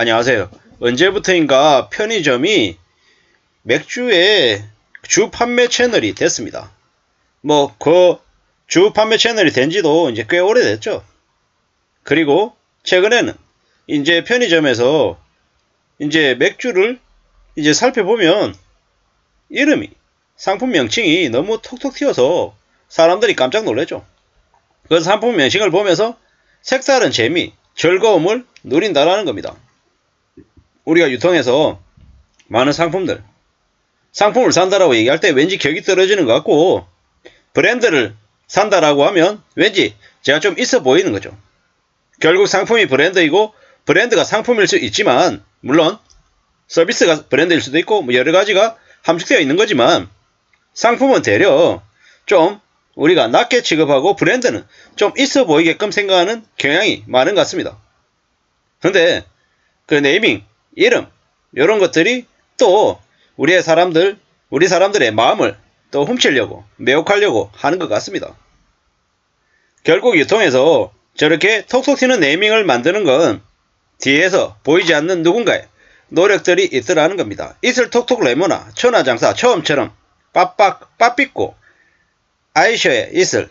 안녕하세요. 언제부터인가 편의점이 맥주의 주 판매 채널이 됐습니다. 주 판매 채널이 된 지도 이제 꽤 오래됐죠. 그리고 최근에는 이제 편의점에서 이제 맥주를 이제 살펴보면 이름이, 상품 명칭이 너무 톡톡 튀어서 사람들이 깜짝 놀랐죠. 그 상품 명칭을 보면서 색다른 재미, 즐거움을 누린다라는 겁니다. 우리가 유통해서 많은 상품을 산다라고 얘기할 때 왠지 격이 떨어지는 것 같고, 브랜드를 산다라고 하면 왠지 제가 좀 있어 보이는 거죠. 결국 상품이 브랜드이고 브랜드가 상품일 수 있지만, 물론 서비스가 브랜드일 수도 있고 여러 가지가 함축되어 있는 거지만, 상품은 되려 좀 우리가 낮게 취급하고 브랜드는 좀 있어 보이게끔 생각하는 경향이 많은 것 같습니다. 근데 그 네이밍, 이름 이런 것들이 또 우리 사람들의 마음을 또 훔치려고, 매혹하려고 하는 것 같습니다. 결국 유통에서 저렇게 톡톡 튀는 네이밍을 만드는 건 뒤에서 보이지 않는 누군가의 노력들이 있더라는 겁니다. 이슬 톡톡 레모나, 천하장사, 처음처럼, 빠삐꼬, 아이셔의 이슬,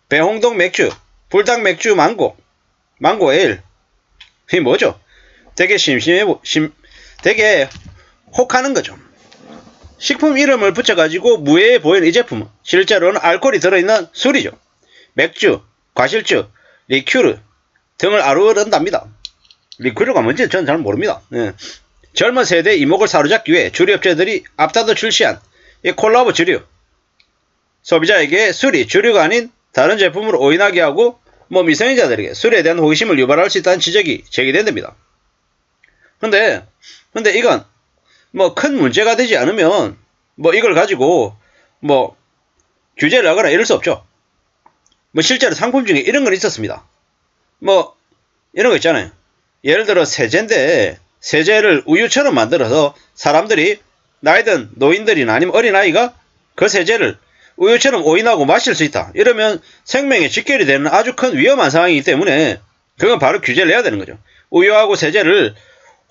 배홍동 맥주, 불닭 맥주 망고 에일. 이 뭐죠? 되게 되게 혹하는 거죠. 식품 이름을 붙여가지고 무해해 보이는 이 제품은 실제로는 알코올이 들어있는 술이죠. 맥주, 과실주, 리큐르 등을 아우른답니다. 리큐르가 뭔지 저는 잘 모릅니다. 젊은 세대의 이목을 사로잡기 위해 주류업체들이 앞다퉈 출시한 이 콜라보 주류. 소비자에게 술이 주류가 아닌 다른 제품으로 오인하게 하고 미성년자들에게 술에 대한 호기심을 유발할 수 있다는 지적이 제기된답니다. 근데 이건 큰 문제가 되지 않으면 이걸 가지고 규제를 하거나 이럴 수 없죠. 실제로 상품 중에 이런 건 있었습니다. 이런 거 있잖아요. 예를 들어 세제인데 세제를 우유처럼 만들어서 사람들이, 나이든 노인들이나 아니면 어린아이가 그 세제를 우유처럼 오인하고 마실 수 있다. 이러면 생명에 직결이 되는 아주 큰 위험한 상황이기 때문에 그건 바로 규제를 해야 되는 거죠. 우유하고 세제를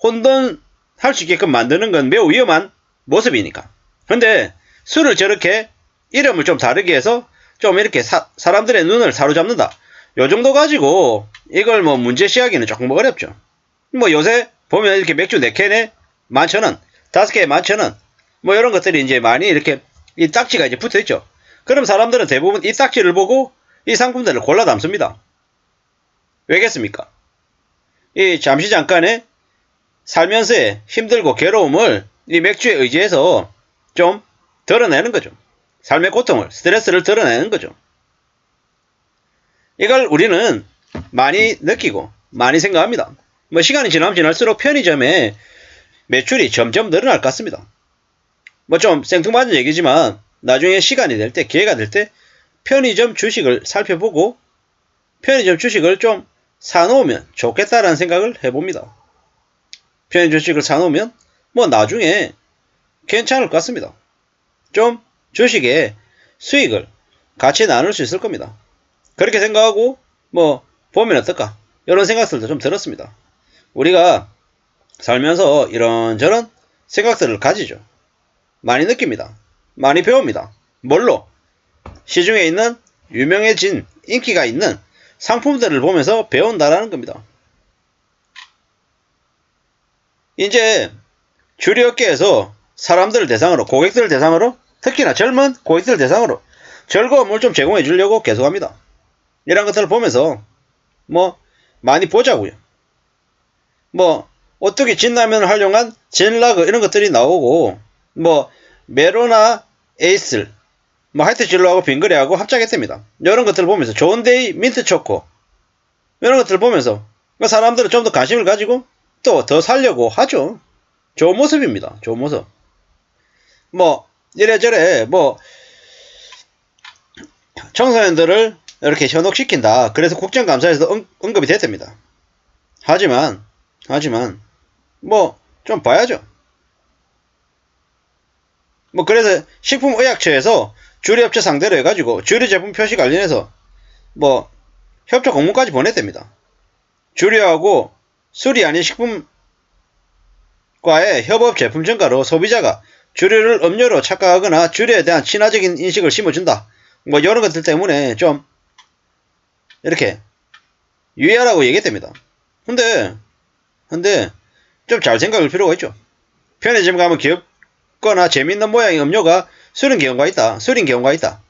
혼돈할 수 있게끔 만드는 건 매우 위험한 모습이니까. 근데 술을 저렇게 이름을 좀 다르게 해서 좀 이렇게 사람들의 눈을 사로잡는다. 요 정도 가지고 이걸 문제시하기는 조금 어렵죠. 요새 보면 이렇게 맥주 4캔에 11,000원, 5개에 11,000원, 이런 것들이 이제 많이 이렇게 이 딱지가 이제 붙어 있죠. 그럼 사람들은 대부분 이 딱지를 보고 이 상품들을 골라 담습니다. 왜겠습니까? 이 잠시 잠깐의 살면서의 힘들고 괴로움을 이 맥주에 의지해서 좀 덜어내는 거죠. 삶의 고통을, 스트레스를 덜어내는 거죠. 이걸 우리는 많이 느끼고 많이 생각합니다. 시간이 지나면 지날수록 편의점에 매출이 점점 늘어날 것 같습니다. 좀 생뚱맞은 얘기지만 나중에 시간이 될 때, 기회가 될 때 편의점 주식을 살펴보고 편의점 주식을 좀 사놓으면 좋겠다라는 생각을 해봅니다. 편의점 주식을 사놓으면 나중에 괜찮을 것 같습니다. 좀 주식의 수익을 같이 나눌 수 있을 겁니다. 그렇게 생각하고 보면 어떨까, 이런 생각들도 좀 들었습니다. 우리가 살면서 이런저런 생각들을 가지죠. 많이 느낍니다. 많이 배웁니다. 뭘로? 시중에 있는 유명해진 인기가 있는 상품들을 보면서 배운다라는 겁니다. 이제 주류업계에서 사람들을 대상으로, 고객들을 대상으로, 특히나 젊은 고객들을 대상으로 즐거움을 좀 제공해 주려고 계속합니다. 이런 것들을 보면서 많이 보자고요. 오뚜기 진라면을 활용한 진라그 이런 것들이 나오고, 메로나 에이슬, 하이트진로하고 빙그레하고 합작했답니다. 이런 것들을 보면서, 좋은데이 민트초코 이런 것들을 보면서 사람들은 좀 더 관심을 가지고 또 더 살려고 하죠. 좋은 모습입니다. 좋은 모습. 이래저래 청소년들을 이렇게 현혹시킨다. 그래서 국정감사에서도 언급이 됐답니다. 하지만 좀 봐야죠. 그래서 식품의약처에서 주류업체 상대로 해가지고 주류제품 표시 관련해서 협조 공문까지 보냈답니다. 주류하고 술이 아닌 식품 과의 협업 제품 증가로 소비자가 주류를 음료로 착각하거나 주류에 대한 친화적인 인식을 심어준다. 뭐 이런 것들 때문에 좀 이렇게 유의하라고 얘기했답니다. 근데 좀 잘 생각할 필요가 있죠. 편의점 가면 귀엽거나 재밌는 모양의 음료가 술인 경우가 있다.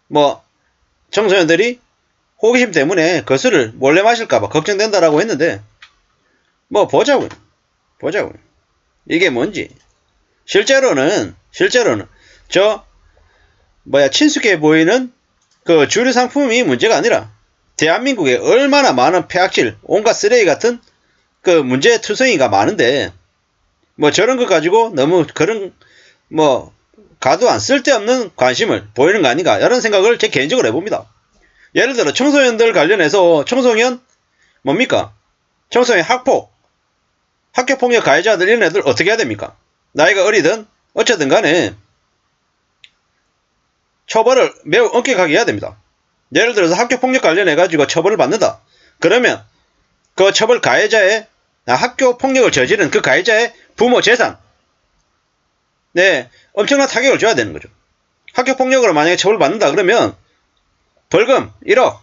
뭐 청소년들이 호기심 때문에 그 술을 몰래 마실까봐 걱정된다라고 했는데 뭐 보자고요. 이게 뭔지. 실제로는 저 친숙해 보이는 그 주류 상품이 문제가 아니라 대한민국에 얼마나 많은 폐악질, 온갖 쓰레기 같은 그 문제투성이가 많은데 뭐 저런 거 가지고 너무 그런 뭐 가도 안 쓸데없는 관심을 보이는 거 아닌가 이런 생각을 제 개인적으로 해봅니다. 예를 들어 청소년들 관련해서 청소년 뭡니까? 청소년 학폭, 학교폭력 가해자들 이런 애들 어떻게 해야 됩니까? 나이가 어리든 어쨌든 간에 처벌을 매우 엄격하게 해야 됩니다. 예를 들어서 학교폭력 관련해 가지고 처벌을 받는다. 그러면 그 처벌 가해자의 학교폭력을 저지른 그 가해자의 부모 재산 엄청난 타격을 줘야 되는 거죠. 학교폭력으로 만약에 처벌받는다 그러면 벌금 1억,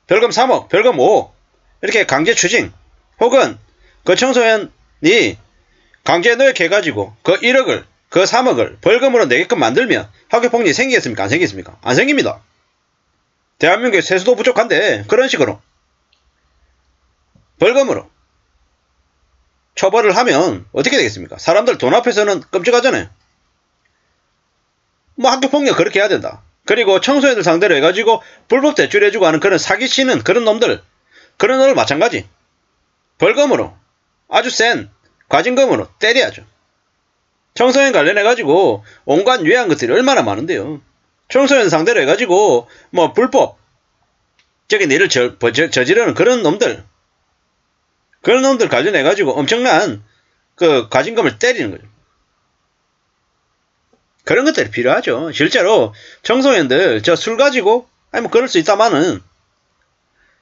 벌금 3억, 벌금 5억 이렇게 강제 추징 혹은 그 청소년이 강제 노역해가지고 그 1억을 그 3억을 벌금으로 내게끔 만들면 학교폭력이 생기겠습니까? 안 생기겠습니까? 안 생깁니다. 대한민국에 세수도 부족한데 그런 식으로 벌금으로 처벌을 하면 어떻게 되겠습니까? 사람들 돈 앞에서는 끔찍하잖아요. 뭐 학교폭력 그렇게 해야 된다. 그리고 청소년들 상대로 해가지고 불법 대출해주고 하는 그런 사기치는 그런 놈들 마찬가지. 벌금으로 아주 센 과징금으로 때려야죠. 청소년 관련해가지고 온갖 유해한 것들이 얼마나 많은데요. 청소년 상대로 해가지고 뭐 불법적인 일을 저지르는 그런 놈들 관련해가지고 엄청난 그 과징금을 때리는 거죠. 그런 것들이 필요하죠. 실제로 청소년들 저 술 가지고 뭐 그럴 수 있다마는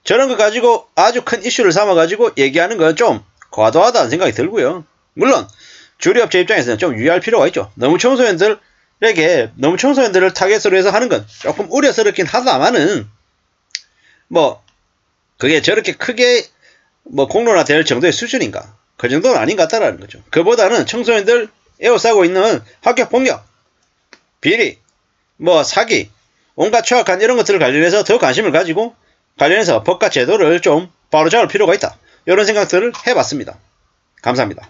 저런 거 가지고 아주 큰 이슈를 삼아가지고 얘기하는 건 좀 과도하다는 생각이 들고요. 물론 주류업체 입장에서는 좀 유의할 필요가 있죠. 너무 청소년들을 타겟으로 해서 하는 건 조금 우려스럽긴 하다마는 뭐 그게 저렇게 크게 뭐 공론화될 정도의 수준인가? 그 정도는 아닌 것 같다라는 거죠. 그보다는 청소년들 에워싸고 있는 학교폭력, 비리, 뭐 사기, 온갖 추악한 이런 것들을 관련해서 더 관심을 가지고 관련해서 법과 제도를 좀 바로잡을 필요가 있다. 이런 생각들을 해봤습니다. 감사합니다.